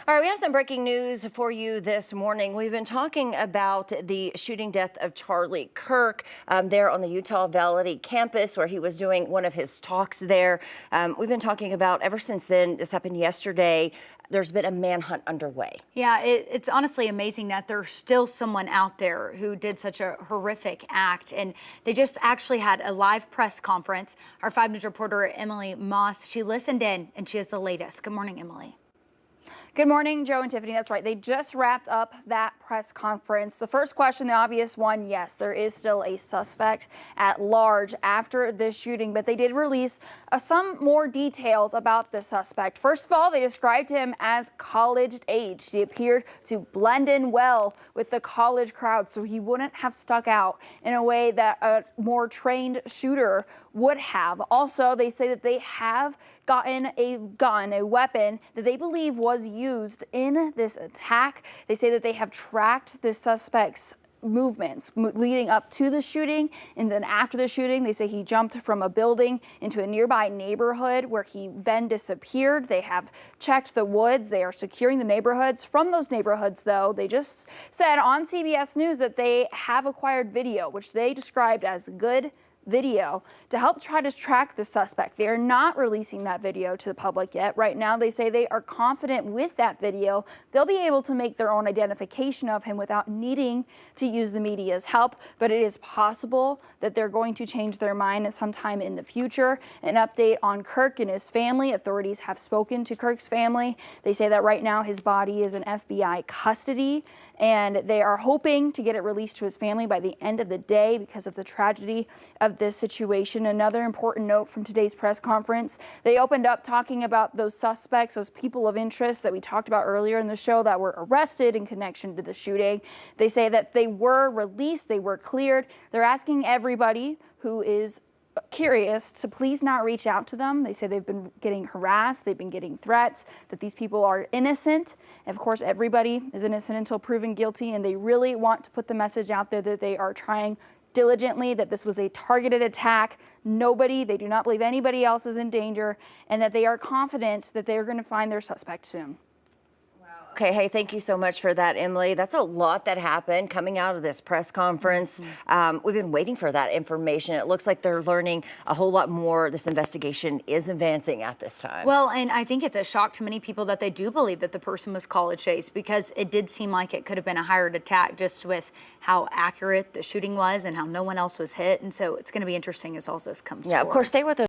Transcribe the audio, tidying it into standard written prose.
All right, we have some breaking news for you this morning. We've been talking about the shooting death of Charlie Kirk there on the Utah Valley campus where he was doing one of his talks there. We've been talking about ever since then. This happened yesterday. There's been a manhunt underway. Yeah, it's honestly amazing that there's still someone out there who did such a horrific act. And they just actually had a live press conference. Our 5 News reporter, Emily Moss, she listened in and she has the latest. Good morning, Emily. Good morning, Joe and Tiffany. That's right. They just wrapped up that press conference. The first question, the obvious one, yes, there is still a suspect at large after this shooting, but they did release some more details about the suspect. First of all, they described him as college-aged. He appeared to blend in well with the college crowd, so he wouldn't have stuck out in a way that a more trained shooter would have. Also, they say that they have gotten a gun, a weapon that they believe was used in this attack. They say that they have tracked the suspect's movements leading up to the shooting, and then after the shooting, they say he jumped from a building into a nearby neighborhood where he then disappeared. They have checked the woods. They are securing the neighborhoods. From those neighborhoods, though, they just said on CBS News that they have acquired video, which they described as good video to help try to track the suspect. They are not releasing that video to the public yet. Right now, they say they are confident with that video. They'll be able to make their own identification of him without needing to use the media's help, but it is possible that they're going to change their mind at some time in the future. An update on Kirk and his family. Authorities have spoken to Kirk's family. They say that right now his body is in FBI custody, and they are hoping to get it released to his family by the end of the day because of the tragedy of this situation. Another important note from today's press conference, they opened up talking about those suspects, those people of interest that we talked about earlier in the show that were arrested in connection to the shooting. They say that they were released, they were cleared. They're asking everybody who is curious to please not reach out to them. They say they've been getting harassed, they've been getting threats, that these people are innocent. And of course, everybody is innocent until proven guilty, and they really want to put the message out there that they are trying diligently, that this was a targeted attack. They do not believe anybody else is in danger, and that they are confident that they are going to find their suspect soon. Okay, hey, thank you so much for that, Emily. That's a lot that happened coming out of this press conference. We've been waiting for that information. It looks like they're learning a whole lot more. This investigation is advancing at this time. Well, and I think it's a shock to many people that they do believe that the person was college-aged, because it did seem like it could have been a hired attack just with how accurate the shooting was and how no one else was hit. And so it's going to be interesting as all this comes forward. Of course, stay with us.